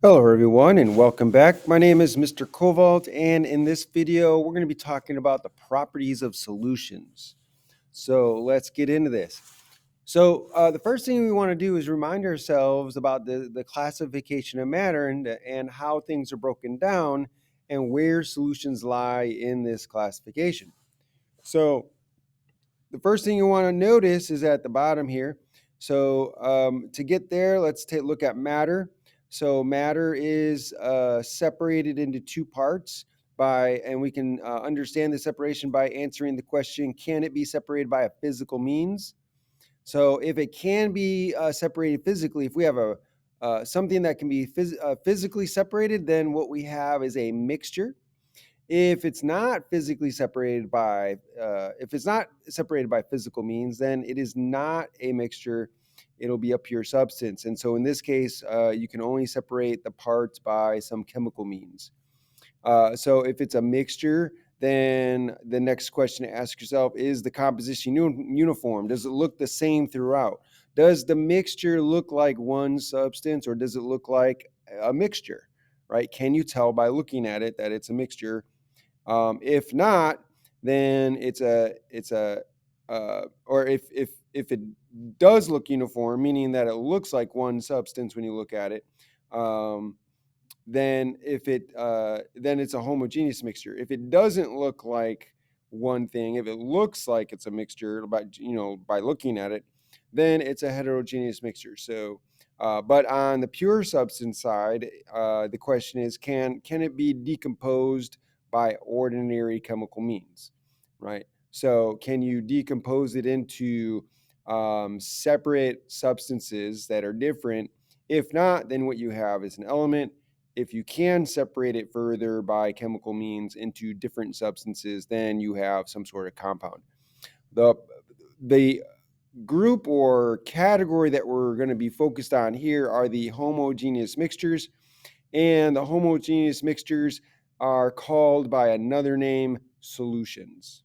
Hello everyone and welcome back. My name is Mr. Kovalt, and in this video we're going to be talking about the properties of solutions. So let's get into this. The first thing we want to do is remind ourselves about the classification of matter and how things are broken down and where solutions lie in this classification. So the first thing you want to notice is at the bottom here. To get there, let's take a look at matter. So matter is separated into two parts and we can understand the separation by answering the question, can it be separated by a physical means? So if it can be separated physically, if we have something that can be physically separated, then what we have is a mixture. If it's not physically separated by, if it's not separated by physical means, then it is not a mixture. It'll be a pure substance. And so in this case, you can only separate the parts by some chemical means. So if it's a mixture, then the next question to ask yourself is the composition uniform? Does it look the same throughout? Does the mixture look like one substance, or does it look like a mixture? Right? Can you tell by looking at it that it's a mixture? If not, then or if it does look uniform, meaning that it looks like one substance when you look at it, um, then it's a homogeneous mixture. If it doesn't look like one thing, if it looks like it's a mixture by looking at it, then it's a heterogeneous mixture. But on the pure substance side, the question is, can it be decomposed by ordinary chemical means, right? So can you decompose it into separate substances that are different? If not, then what you have is an element. If you can separate it further by chemical means into different substances, then you have some sort of compound. The the group or category that we're going to be focused on here are the homogeneous mixtures, and the homogeneous mixtures are called by another name solutions.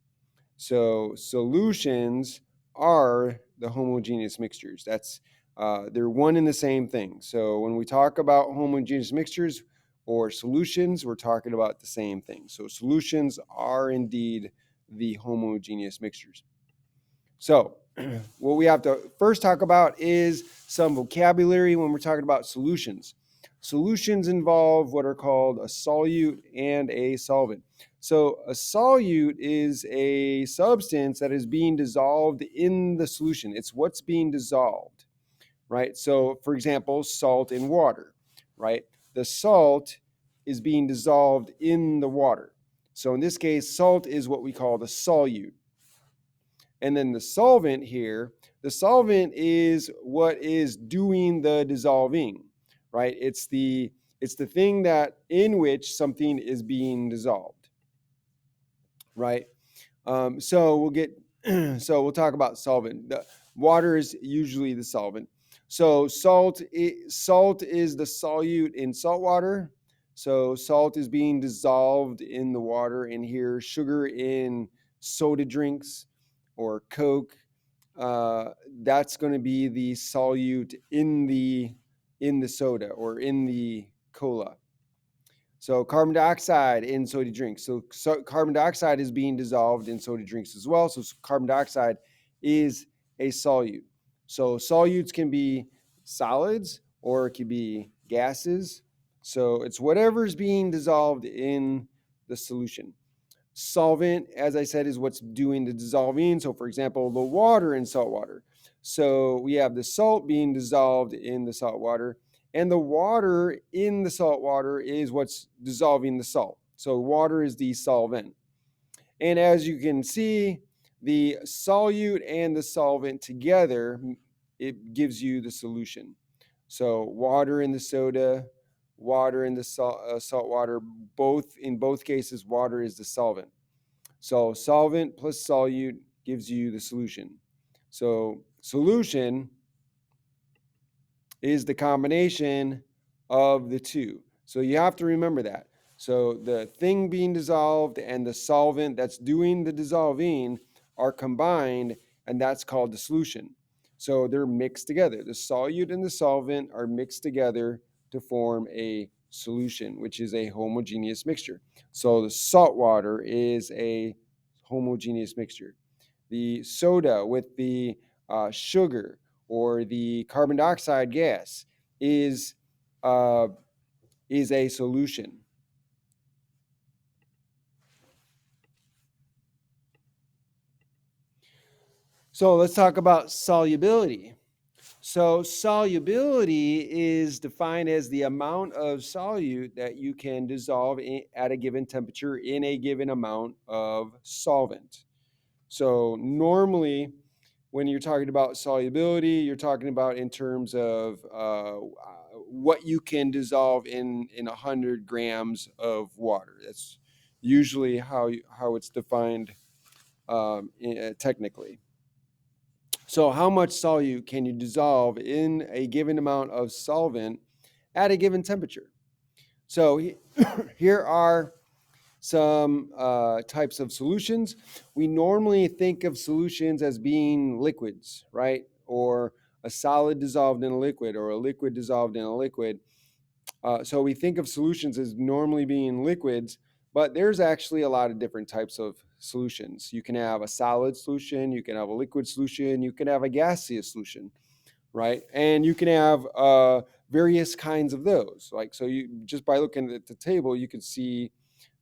So solutions are the homogeneous mixtures. They're one and the same thing. So when we talk about homogeneous mixtures or solutions, we're talking about the same thing. So solutions are indeed the homogeneous mixtures. So what we have to first talk about is some vocabulary when we're talking about solutions. Solutions involve what are called a solute and a solvent. So a solute is a substance that is being dissolved in the solution. It's what's being dissolved, right? So for example, salt in water, right? The salt is being dissolved in the water. So in this case, salt is what we call the solute. And then the solvent here, the solvent is what is doing the dissolving, right? It's the thing that in which something is being dissolved, right? So we'll get so we'll talk about solvent. The water is usually the solvent. So salt is the solute in salt water. So salt is being dissolved in the water. And here, sugar in soda drinks or Coke, that's going to be the solute in the soda or in the cola. So carbon dioxide in soda drinks. So carbon dioxide is being dissolved in soda drinks as well. So carbon dioxide is a solute. So solutes can be solids or it could be gases. So it's whatever's being dissolved in the solution. Solvent, as I said, is what's doing the dissolving. So for example, the water in salt water. So we have the salt being dissolved in the salt water, and the water in the salt water is what's dissolving the salt. So water is the solvent. And as you can see, the solute and the solvent together, it gives you the solution. So water in the soda, water in the salt water, in both cases, water is the solvent. So solvent plus solute gives you the solution. So solution is the combination of the two. So you have to remember that. So the thing being dissolved and the solvent that's doing the dissolving are combined, and that's called the solution. So they're mixed together. The solute and the solvent are mixed together to form a solution, which is a homogeneous mixture. So the salt water is a homogeneous mixture. The soda with the sugar or the carbon dioxide gas is uh, a solution. So let's talk about solubility. So solubility is defined as the amount of solute that you can dissolve at a given temperature in a given amount of solvent. So normally, when you're talking about solubility, you're talking about in terms of what you can dissolve in 100 grams of water. That's usually how it's defined technically. So how much solute can you dissolve in a given amount of solvent at a given temperature? So here are some types of solutions. We normally think of solutions as being liquids, right? Or a solid dissolved in a liquid, or a liquid dissolved in a liquid. So we think of solutions as normally being liquids, but there's actually a lot of different types of solutions. You can have a solid solution, you can have a liquid solution, you can have a gaseous solution, right? And you can have various kinds of those. Like, so you just by looking at the table, you can see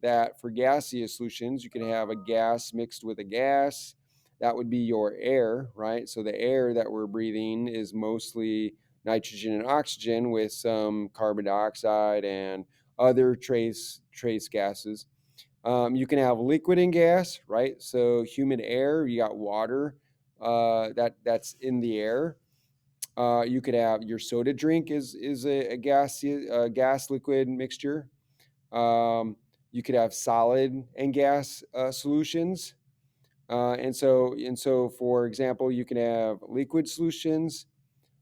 that for gaseous solutions, you can have a gas mixed with a gas. That would be your air, right? So the air that we're breathing is mostly nitrogen and oxygen with some carbon dioxide and other trace gases. You can have liquid and gas, right? So humid air, you got water that's in the air. You could have your soda drink is a gas liquid mixture. Um, you could have solid and gas solutions, and so for example, you can have liquid solutions,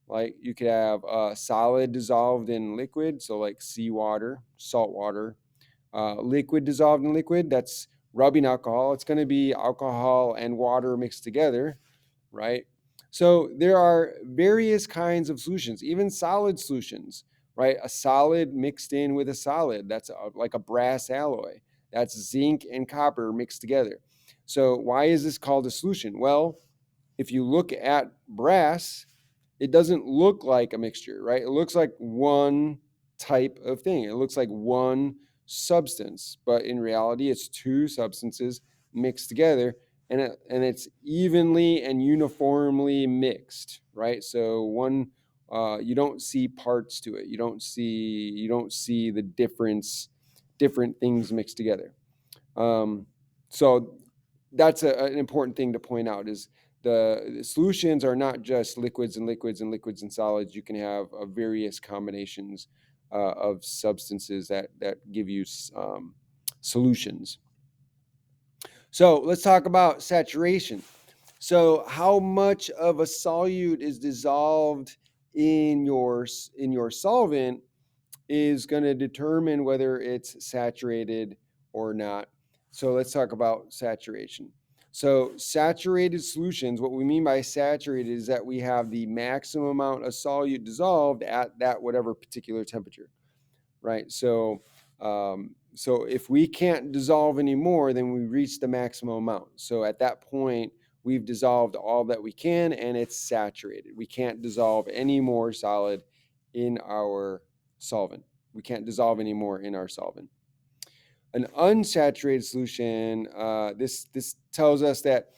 like you could have solid dissolved in liquid, so like seawater, salt water. Liquid dissolved in liquid, that's rubbing alcohol. It's going to be alcohol and water mixed together, right? So there are various kinds of solutions, even solid solutions, right? A solid mixed in with a solid, that's like a brass alloy. That's zinc and copper mixed together. So why is this called a solution? Well, if you look at brass, it doesn't look like a mixture, right? It looks like one type of thing. It looks like one substance, but in reality, it's two substances mixed together, and it's evenly and uniformly mixed, right? So one, you don't see parts to it. You don't see the different things mixed together. So that's an important thing to point out is the solutions are not just liquids and liquids and liquids and solids. You can have various combinations of substances that give you solutions. So let's talk about saturation. So how much of a solute is dissolved in your solvent is going to determine whether it's saturated or not. So let's talk about saturation. So saturated solutions, what we mean by saturated is that we have the maximum amount of solute dissolved at that whatever particular temperature, right? So if we can't dissolve anymore, then we reach the maximum amount. So at that point, we've dissolved all that we can and it's saturated. We can't dissolve any more solid in our solvent. We can't dissolve any more in our solvent. An unsaturated solution, this tells us that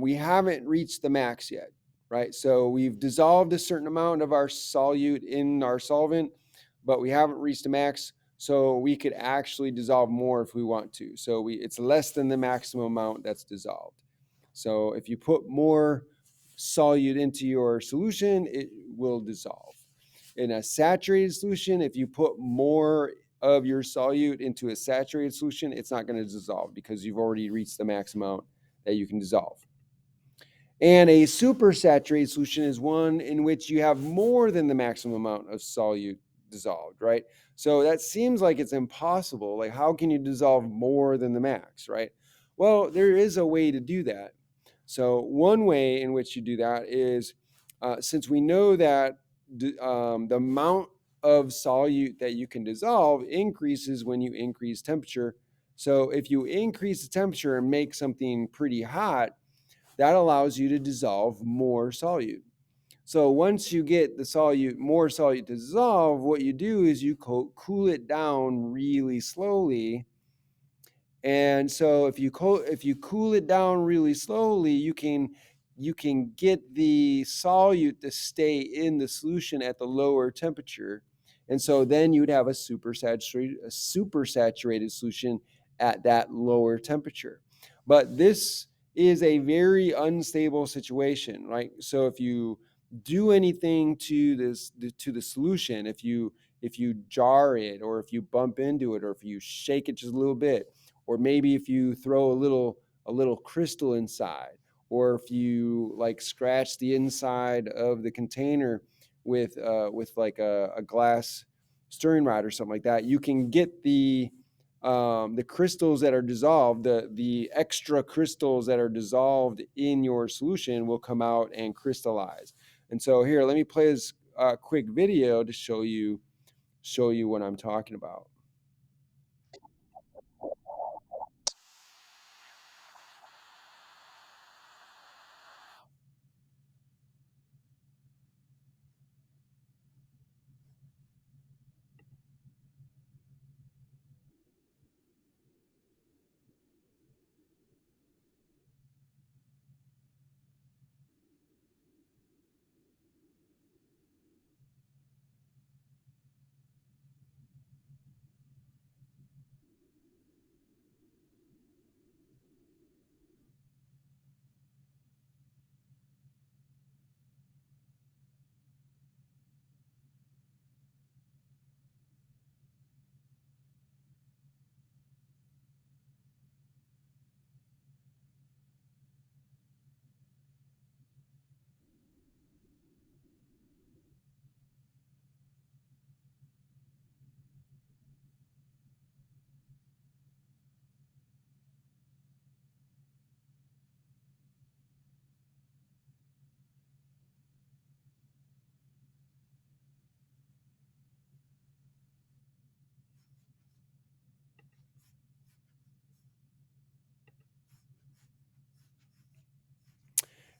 we haven't reached the max yet, right? So we've dissolved a certain amount of our solute in our solvent, but we haven't reached the max. So we could actually dissolve more if we want to. So it's less than the maximum amount that's dissolved. So if you put more solute into your solution, it will dissolve. In a saturated solution, if you put more of your solute into a saturated solution, it's not going to dissolve because you've already reached the max amount that you can dissolve. And a supersaturated solution is one in which you have more than the maximum amount of solute dissolved, right? So that seems like it's impossible. Like, how can you dissolve more than the max, right? Well, there is a way to do that. So one way in which you do that is since we know that the amount of solute that you can dissolve increases when you increase temperature. So if you increase the temperature and make something pretty hot, that allows you to dissolve more solute. So once you get the solute, more solute to dissolve, what you do is you cool it down really slowly. And so if you cool it down really slowly, you can get the solute to stay in the solution at the lower temperature. And so then you'd have a super saturated solution at that lower temperature. But this is a very unstable situation, right? So if you do anything to the solution, if you jar it, or if you bump into it, or if you shake it just a little bit, or maybe if you throw a little crystal inside, or if you like scratch the inside of the container with like a glass stirring rod or something like that, you can get the crystals that are dissolved, the extra crystals that are dissolved in your solution will come out and crystallize. And so here, let me play this quick video to show you what I'm talking about.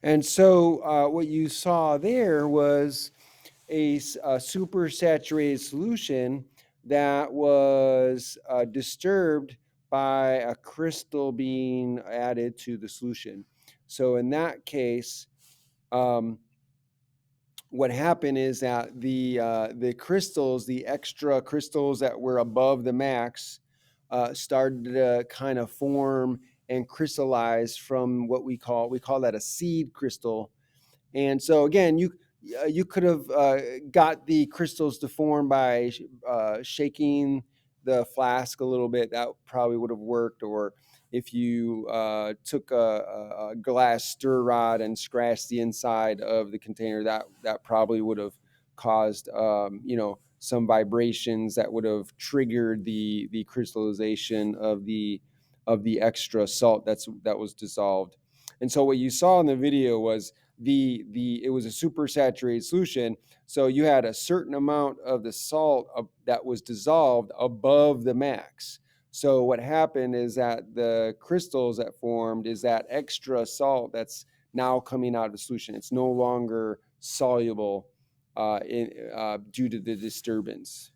And so what you saw there was a super saturated solution that was disturbed by a crystal being added to the solution. So in that case, um, what happened is that the crystals, the extra crystals that were above the max, started to kind of form and crystallize from what we call that a seed crystal. And so again, you could have got the crystals to form by shaking the flask a little bit. That probably would have worked. Or if you took a glass stir rod and scratched the inside of the container, that probably would have caused some vibrations that would have triggered the crystallization of the extra salt that was dissolved. And so what you saw in the video was it was a super saturated solution, so you had a certain amount of the salt that was dissolved above the max. So what happened is that the crystals that formed is that extra salt that's now coming out of the solution. It's no longer soluble due to the disturbance.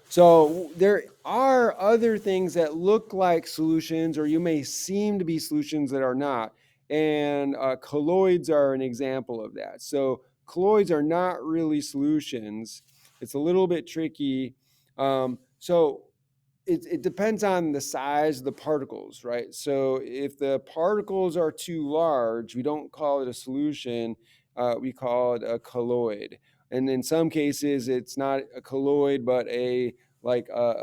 So there are other things that look like solutions, or you may seem to be solutions that are not. And colloids are an example of that. So colloids are not really solutions. It's a little bit tricky. So it depends on the size of the particles, right? So if the particles are too large, we don't call it a solution. We call it a colloid. And in some cases, it's not a colloid, but a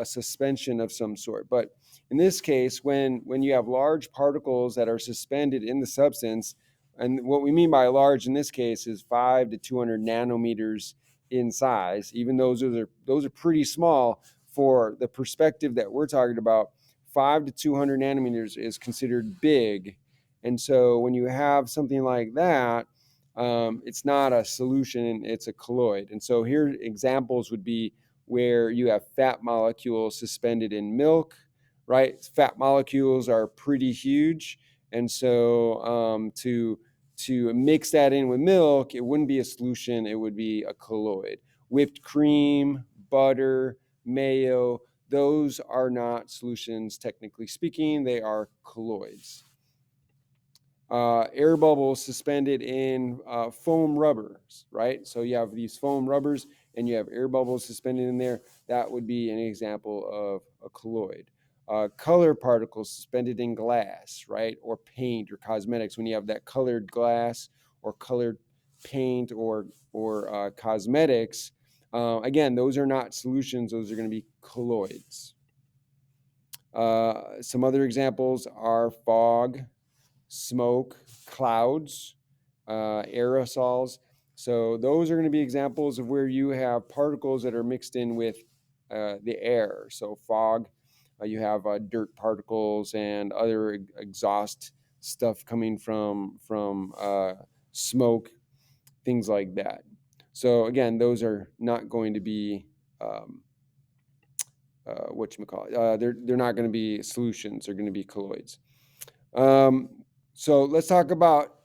suspension of some sort. But in this case, when you have large particles that are suspended in the substance, and what we mean by large in this case is 5 to 200 nanometers in size. Even those are pretty small for the perspective that we're talking about. 5 to 200 nanometers is considered big. And so when you have something like that, It's not a solution, it's a colloid. And so here examples would be where you have fat molecules suspended in milk, right? Fat molecules are pretty huge, and so to mix that in with milk, it wouldn't be a solution, it would be a colloid. Whipped cream, butter, mayo, those are not solutions, technically speaking, they are colloids. Air bubbles suspended in foam rubbers, right? So you have these foam rubbers and you have air bubbles suspended in there. That would be an example of a colloid. Color particles suspended in glass, right? Or paint or cosmetics. When you have that colored glass or colored paint or cosmetics, again, those are not solutions. Those are going to be colloids. Some other examples are fog, smoke, clouds, aerosols. So those are going to be examples of where you have particles that are mixed in with the air. So fog, you have dirt particles and other exhaust stuff coming from smoke, things like that. So again, those are not going to be they're not going to be solutions. They're going to be colloids. So let's talk about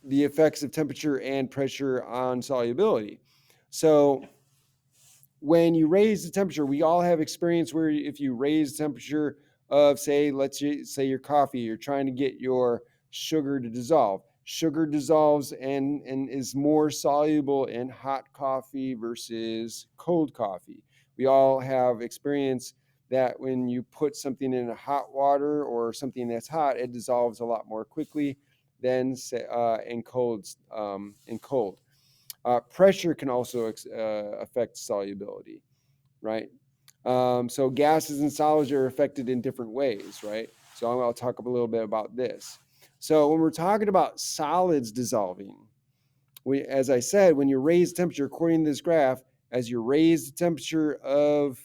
the effects of temperature and pressure on solubility. So when you raise the temperature, we all have experience where if you raise the temperature of, say, let's say your coffee, you're trying to get your sugar to dissolve. Sugar dissolves and is more soluble in hot coffee versus cold coffee. We all have experience that when you put something in a hot water or something that's hot, it dissolves a lot more quickly than in cold. Pressure can also affect solubility, right? So gases and solids are affected in different ways, right? So I'll talk a little bit about this. So when we're talking about solids dissolving, as I said, when you raise temperature, according to this graph, as you raise the temperature of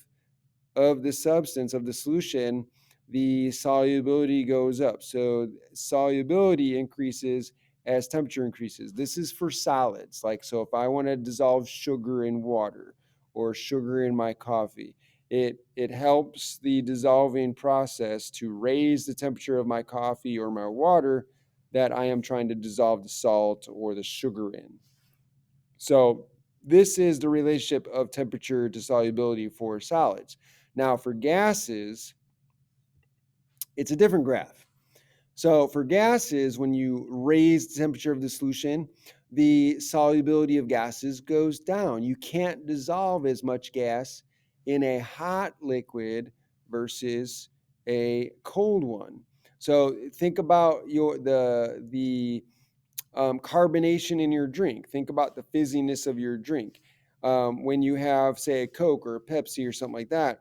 the substance, of the solution, the solubility goes up. So solubility increases as temperature increases. This is for solids. Like, so if I want to dissolve sugar in water or sugar in my coffee, it helps the dissolving process to raise the temperature of my coffee or my water that I am trying to dissolve the salt or the sugar in. So this is the relationship of temperature to solubility for solids. Now for gases, it's a different graph. So for gases, when you raise the temperature of the solution, the solubility of gases goes down. You can't dissolve as much gas in a hot liquid versus a cold one. So think about the carbonation in your drink. Think about the fizziness of your drink. When you have, say, a Coke or a Pepsi or something like that,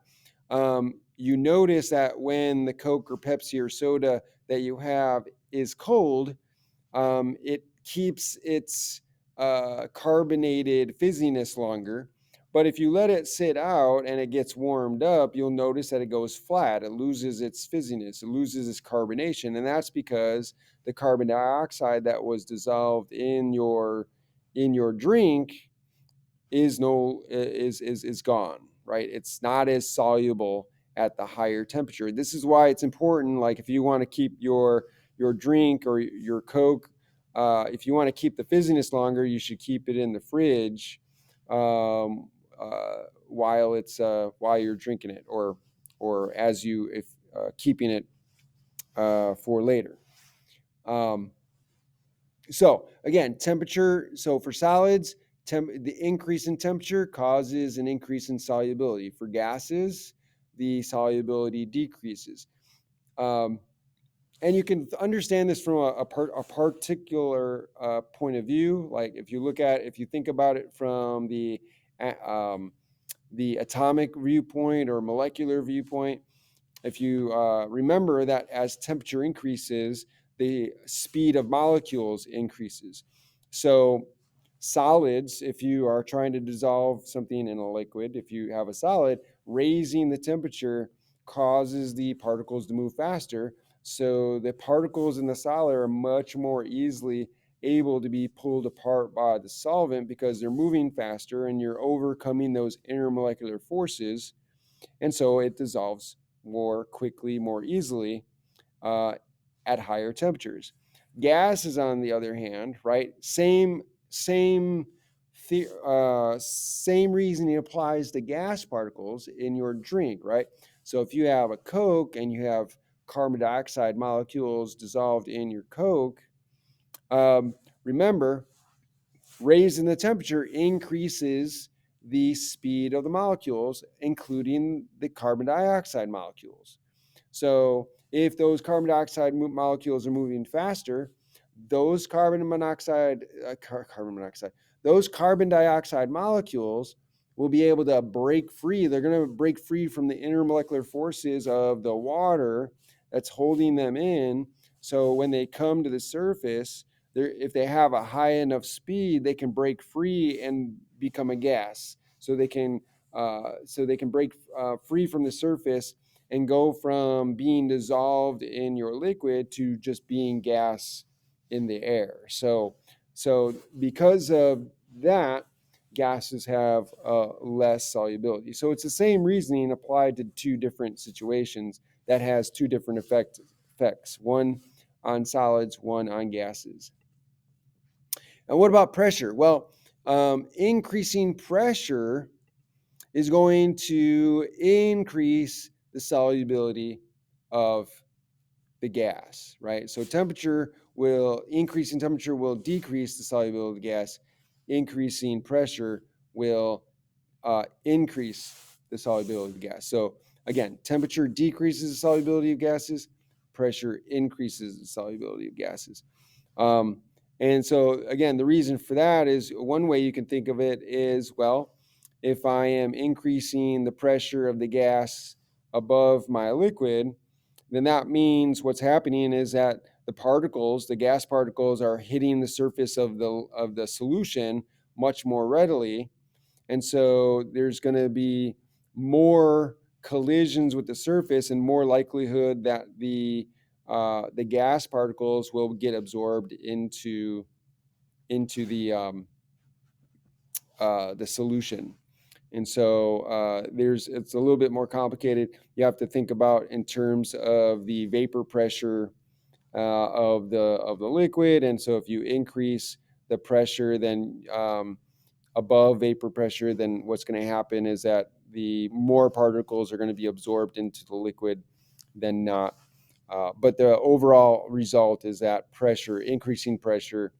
you notice that when the Coke or Pepsi or soda that you have is cold, it keeps its carbonated fizziness longer. But if you let it sit out and it gets warmed up, you'll notice that it goes flat. It loses its fizziness, it loses its carbonation. And that's because the carbon dioxide that was dissolved in your drink is gone, right? It's not as soluble at the higher temperature. This is why it's important, like if you want to keep your drink or your Coke, if you want to keep the fizziness longer, you should keep it in the fridge while you're drinking it, or as you if keeping it for later. So again, temperature. So for solids, the increase in temperature causes an increase in solubility. For gases, the solubility decreases. And you can understand this from a particular point of view. Like if you think about it from the atomic viewpoint or molecular viewpoint, if you remember that as temperature increases, the speed of molecules increases. So solids, if you are trying to dissolve something in a liquid, if you have a solid, raising the temperature causes the particles to move faster. So the particles in the solid are much more easily able to be pulled apart by the solvent because they're moving faster and you're overcoming those intermolecular forces. And so it dissolves more quickly, more easily uh, at higher temperatures. Gases, on the other hand, right? Same reasoning applies to gas particles in your drink, right? So if you have a Coke and you have carbon dioxide molecules dissolved in your Coke, remember, raising the temperature increases the speed of the molecules, including the carbon dioxide molecules. So if those carbon dioxide molecules are moving faster, those those carbon dioxide molecules will be able to break free. They're going to break free from the intermolecular forces of the water that's holding them in. So when they come to the surface, if they have a high enough speed, they can break free and become a gas. So they can break free from the surface and go from being dissolved in your liquid to just being gas in the air. So because of that, gases have less solubility. So it's the same reasoning applied to two different situations that has two different effects, one on solids, one on gases. And what about pressure? Well, increasing pressure is going to increase the solubility of the gas, right? So increasing temperature will decrease the solubility of the gas. Increasing pressure will increase the solubility of the gas. So again, temperature decreases the solubility of gases, pressure increases the solubility of gases. Um, and so again, the reason for that is one way you can think of it is, well, if I am increasing the pressure of the gas above my liquid, then that means what's happening is that the gas particles are hitting the surface of the solution much more readily. And so there's going to be more collisions with the surface and more likelihood that the gas particles will get absorbed into the solution. And so it's a little bit more complicated. You have to think about in terms of the vapor pressure of the liquid. And so if you increase the pressure, then above vapor pressure, then what's going to happen is that the more particles are going to be absorbed into the liquid than not. But the overall result is that increasing pressure,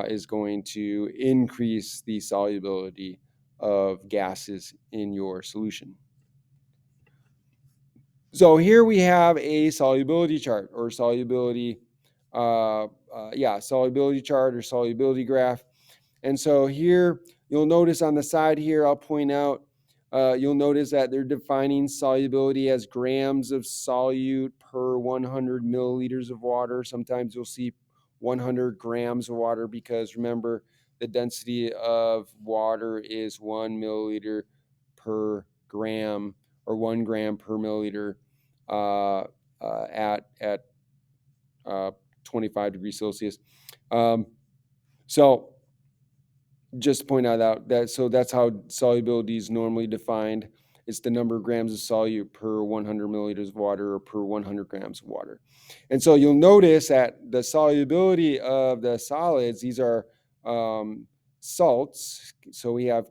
is going to increase the solubility of gases in your solution. So here we have a solubility chart or solubility chart or solubility graph. And so here you'll notice on the side here, I'll point out, you'll notice that they're defining solubility as grams of solute per 100 milliliters of water. Sometimes you'll see 100 grams of water because remember, the density of water is 1 milliliter per gram or 1 gram per milliliter at 25 degrees Celsius. So just to point out that so that's how solubility is normally defined. It's the number of grams of solute per 100 milliliters of water or per 100 grams of water. And so you'll notice that the solubility of the solids, these are salts. So we have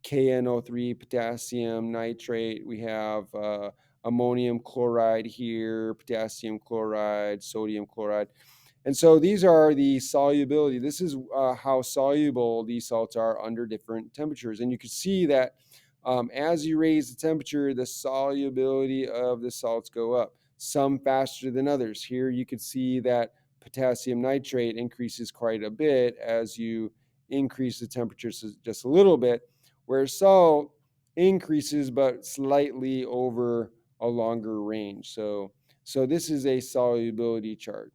KNO3, potassium nitrate. We have ammonium chloride here, potassium chloride, sodium chloride. And so these are the solubility. This is how soluble these salts are under different temperatures. And you can see that as you raise the temperature, the solubility of the salts go up, some faster than others. Here you can see that potassium nitrate increases quite a bit as you increase the temperature just a little bit, where salt increases but slightly over a longer range. So this is a solubility chart.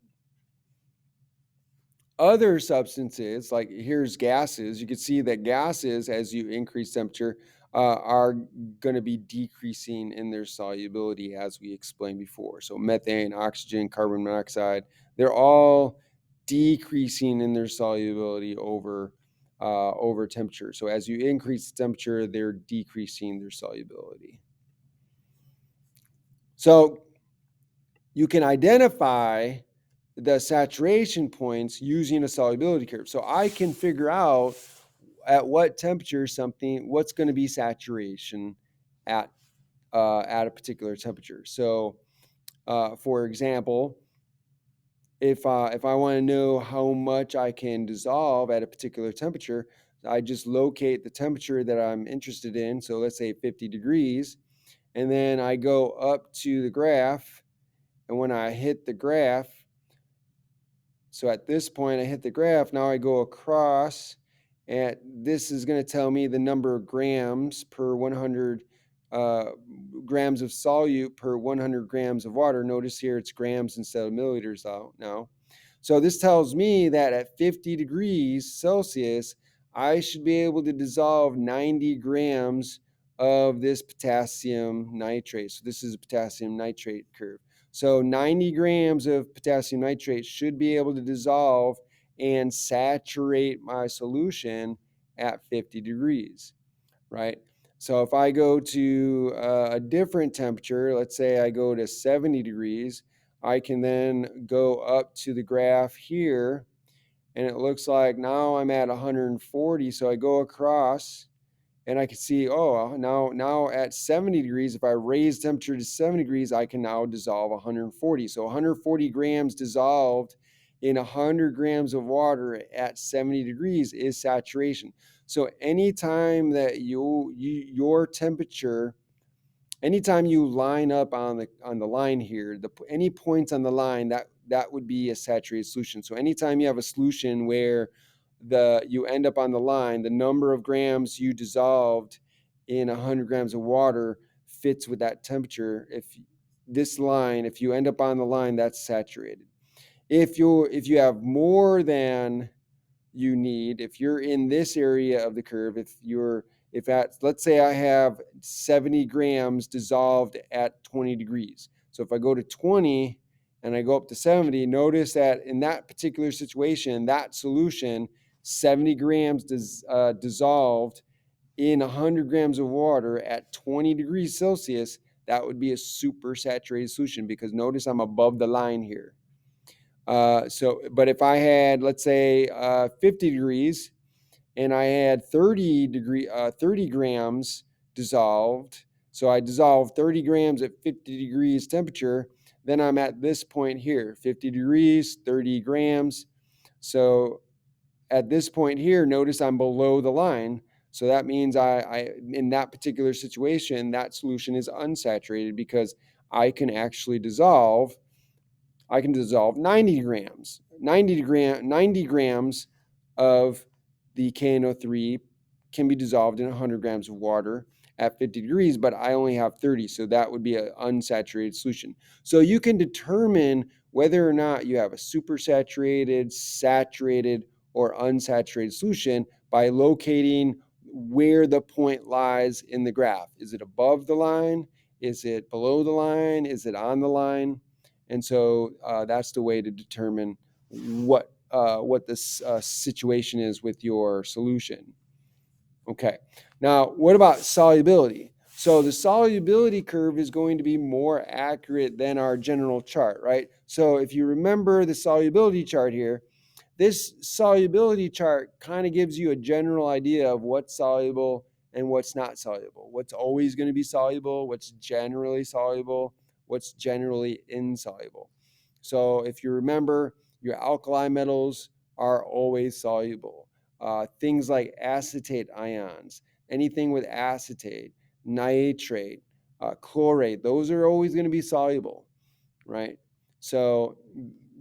Other substances, like here's gases, you can see that gases, as you increase temperature, are going to be decreasing in their solubility, as we explained before. So methane, oxygen, carbon monoxide, they're all decreasing in their solubility over temperature. So as you increase the temperature, they're decreasing their solubility. So you can identify the saturation points using a solubility curve. So I can figure out at what temperature what's going to be saturation at a particular temperature. So, for example, if I want to know how much I can dissolve at a particular temperature, I just locate the temperature that I'm interested in. So let's say 50 degrees, and then I go up to the graph, and when I hit the graph, so at this point I hit the graph, now I go across, and this is going to tell me the number of grams per 100 uh, grams of solute per 100 grams of water. Notice here it's grams instead of milliliters now. So this tells me that at 50 degrees Celsius, I should be able to dissolve 90 grams of this potassium nitrate. So this is a potassium nitrate curve. So 90 grams of potassium nitrate should be able to dissolve and saturate my solution at 50 degrees, right? So if I go to a different temperature, let's say I go to 70 degrees, I can then go up to the graph here, and it looks like now I'm at 140. So I go across, and I can see, oh, now at 70 degrees, if I raise temperature to 70 degrees, I can now dissolve 140. So 140 grams dissolved in 100 grams of water at 70 degrees is saturation. So anytime that your temperature, anytime you line up on the line here, any points on the line, that would be a saturated solution. So anytime you have a solution where you end up on the line, the number of grams you dissolved in 100 grams of water fits with that temperature. If you end up on the line, that's saturated. If you have more than you need, if you're in this area of the curve, let's say I have 70 grams dissolved at 20 degrees. So if I go to 20 and I go up to 70, notice that in that particular situation, that solution, 70 grams dissolved in 100 grams of water at 20 degrees Celsius, that would be a super saturated solution, because notice I'm above the line here. But if I had, let's say, 50 degrees, and I had 30 grams dissolved, so I dissolved 30 grams at 50 degrees temperature, then I'm at this point here, 50 degrees, 30 grams. So at this point here, notice I'm below the line. So that means I in that particular situation, that solution is unsaturated, because I can actually dissolve 90 grams of the KNO3 can be dissolved in 100 grams of water at 50 degrees, but I only have 30, so that would be an unsaturated solution. So you can determine whether or not you have a supersaturated, saturated, or unsaturated solution by locating where the point lies in the graph. Is it above the line? Is it below the line? Is it on the line? And so that's the way to determine what this situation is with your solution. Okay. Now, what about solubility? So the solubility curve is going to be more accurate than our general chart, right? So if you remember the solubility chart here, this solubility chart kind of gives you a general idea of what's soluble and what's not soluble, what's always going to be soluble, what's generally insoluble. So if you remember, your alkali metals are always soluble. Things like acetate ions, anything with acetate, nitrate, chlorate, those are always going to be soluble, right? So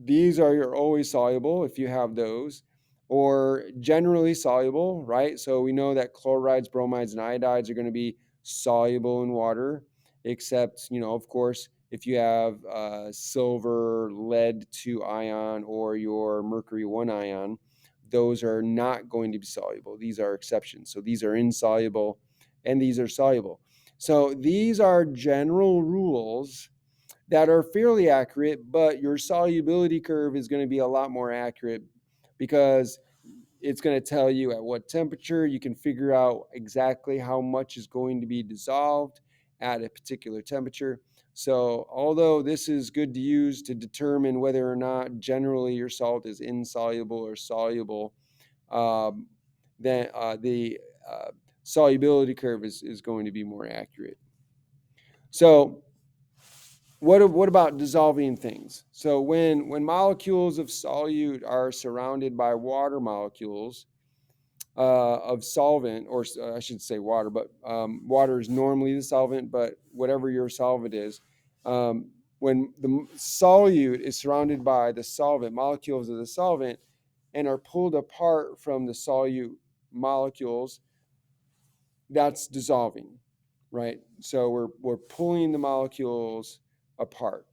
these are always soluble if you have those, or generally soluble, right? So we know that chlorides, bromides, and iodides are going to be soluble in water, except, of course, if you have silver lead 2 ion or your mercury 1 ion, those are not going to be soluble. These are exceptions. So these are insoluble and these are soluble. So these are general rules that are fairly accurate, but your solubility curve is going to be a lot more accurate because it's going to tell you at what temperature. You can figure out exactly how much is going to be dissolved at a particular temperature. So although this is good to use to determine whether or not generally your salt is insoluble or soluble, um, then the solubility curve is going to be more accurate. So what about dissolving things? So when molecules of solute are surrounded by water molecules of solvent, or I should say water, but water is normally the solvent, but whatever your solvent is, um, when the solute is surrounded by the solvent, molecules of the solvent, and are pulled apart from the solute molecules, that's dissolving, right? So we're pulling the molecules apart,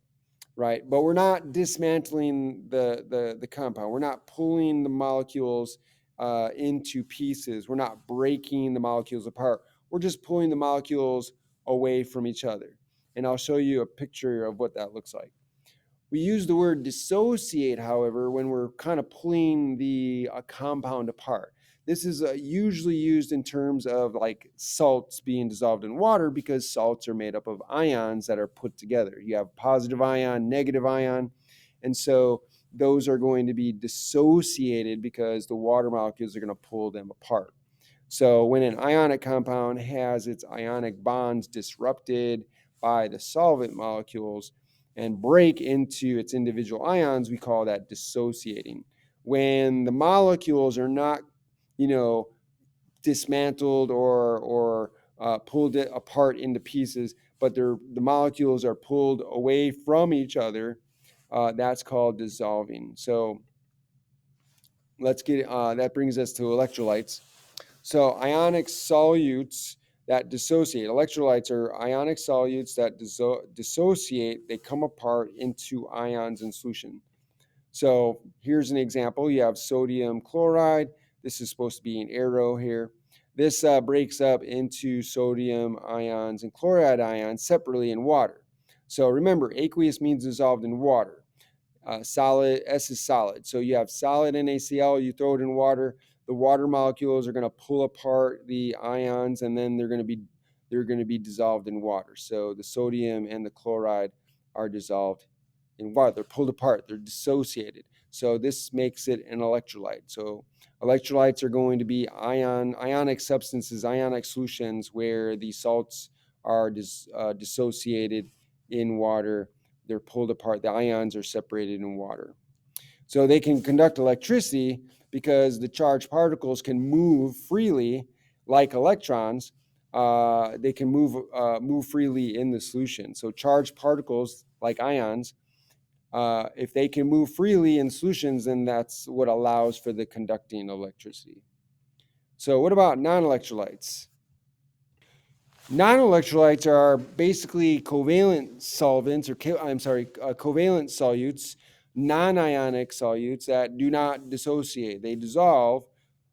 right? But we're not dismantling the compound. We're not pulling the molecules into pieces. We're not breaking the molecules apart. We're just pulling the molecules away from each other. And I'll show you a picture of what that looks like. We use the word dissociate, however, when we're kind of pulling the compound apart. This is usually used in terms of like salts being dissolved in water, because salts are made up of ions that are put together. You have positive ion, negative ion, and so those are going to be dissociated because the water molecules are going to pull them apart. So when an ionic compound has its ionic bonds disrupted by the solvent molecules and break into its individual ions, we call that dissociating. When the molecules are not, dismantled or pulled it apart into pieces, but the molecules are pulled away from each other, that's called dissolving. So let's get that brings us to electrolytes. So ionic solutes that dissociate. Electrolytes are ionic solutes that dissociate. They come apart into ions in solution. So here's an example. You have sodium chloride. This is supposed to be an arrow here. This breaks up into sodium ions and chloride ions separately in water. So remember, aqueous means dissolved in water. Solid, S is solid. So you have solid NaCl, you throw it in water, the water molecules are going to pull apart the ions, and then they're going to be dissolved in water. So the sodium and the chloride are dissolved in water. They're pulled apart, they're dissociated. So this makes it an electrolyte. So electrolytes are going to be ionic substances, ionic solutions where the salts are dissociated in water. They're pulled apart. The ions are separated in water. So they can conduct electricity because the charged particles can move freely, like electrons. They can move freely in the solution. So charged particles, like ions, if they can move freely in solutions, then that's what allows for the conducting electricity. So what about non-electrolytes? Non-electrolytes are basically covalent solvents, or covalent solutes, non-ionic solutes that do not dissociate. They dissolve,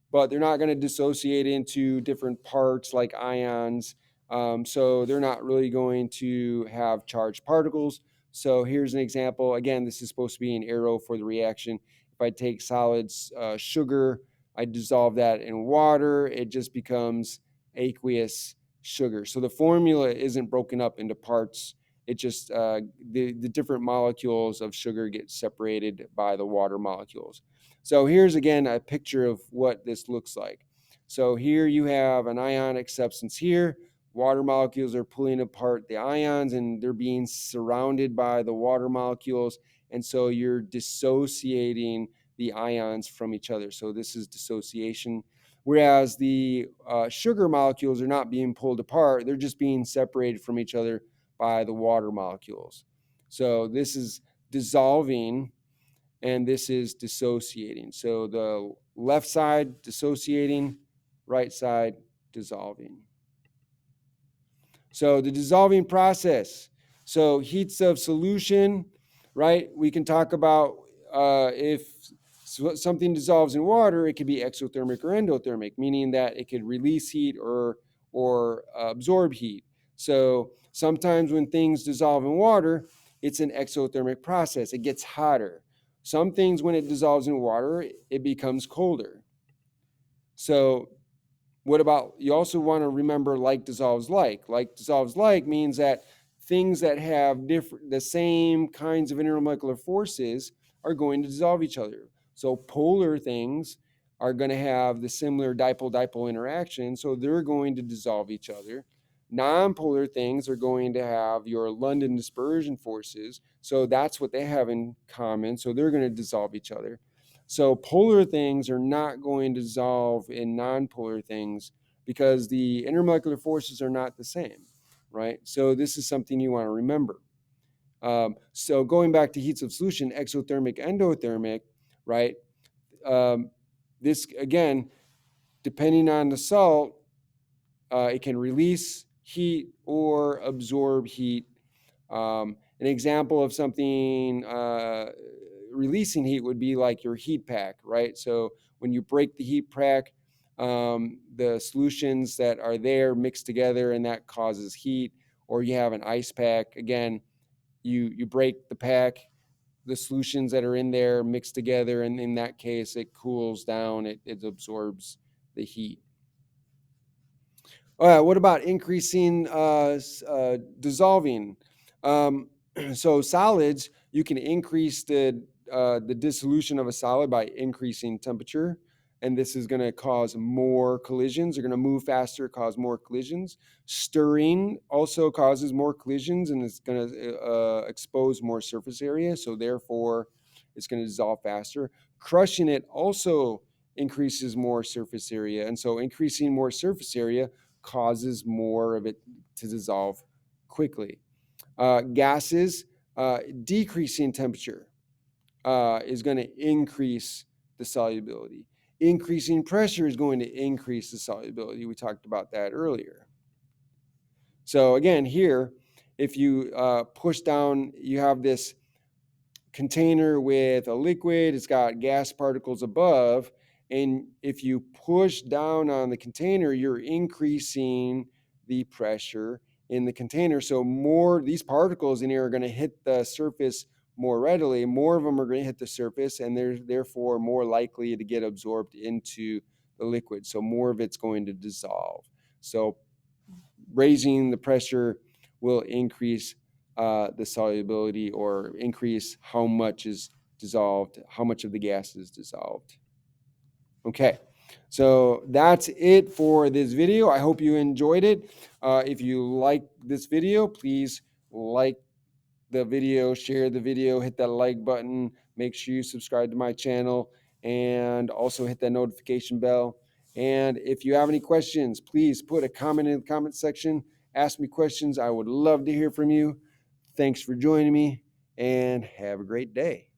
but they're not going to dissociate into different parts like ions. So they're not really going to have charged particles. So here's an example. Again, this is supposed to be an arrow for the reaction. If I take solid sugar, I dissolve that in water, it just becomes aqueous sugar. So the formula isn't broken up into parts. It just the different molecules of sugar get separated by the water molecules. So here's again a picture of what this looks like. So here you have an ionic substance here. Water molecules are pulling apart the ions and they're being surrounded by the water molecules. And so you're dissociating the ions from each other. So this is dissociation. Whereas the sugar molecules are not being pulled apart, they're just being separated from each other by the water molecules. So this is dissolving and this is dissociating. So the left side dissociating, right side dissolving. So the dissolving process. So heats of solution, right? We can talk about if something dissolves in water, it could be exothermic or endothermic, meaning that it could release heat or absorb heat. So sometimes when things dissolve in water, it's an exothermic process. It gets hotter. Some things, when it dissolves in water, it becomes colder. So what about, you also want to remember like dissolves like. Like dissolves like means that things that have the same kinds of intermolecular forces are going to dissolve each other. So polar things are going to have the similar dipole-dipole interaction, so they're going to dissolve each other. Nonpolar things are going to have your London dispersion forces, so that's what they have in common, so they're going to dissolve each other. So polar things are not going to dissolve in nonpolar things because the intermolecular forces are not the same, right? So this is something you want to remember. So going back to heats of solution, exothermic, endothermic, right? This, again, depending on the salt, it can release heat or absorb heat. An example of something releasing heat would be like your heat pack, right? So when you break the heat pack, the solutions that are there mix together and that causes heat. Or you have an ice pack. Again, you break the pack, the solutions that are in there mix together, and in that case, it cools down, it absorbs the heat. All right, what about increasing dissolving? Um, so solids, you can increase the dissolution of a solid by increasing temperature, and this is going to cause more collisions. They're going to move faster, cause more collisions. Stirring also causes more collisions, and it's going to expose more surface area, so therefore it's going to dissolve faster. Crushing it also increases more surface area, and so increasing more surface area causes more of it to dissolve quickly. Gases, decreasing temperature is going to increase the solubility. Increasing pressure is going to increase the solubility. We talked about that earlier. So again, here, if you push down, you have this container with a liquid, it's got gas particles above, and if you push down on the container, you're increasing the pressure in the container. So more, these particles in here are going to hit the surface more readily. More of them are going to hit the surface, and they're therefore more likely to get absorbed into the liquid. So more of it's going to dissolve. So raising the pressure will increase the solubility, or increase how much is dissolved, how much of the gas is dissolved. Okay, so that's it for this video. I hope you enjoyed it. If you like this video, please like the video, share the video, hit that like button, make sure you subscribe to my channel, and also hit that notification bell. And if you have any questions, please put a comment in the comment section. Ask me questions. I would love to hear from you. Thanks for joining me, and have a great day.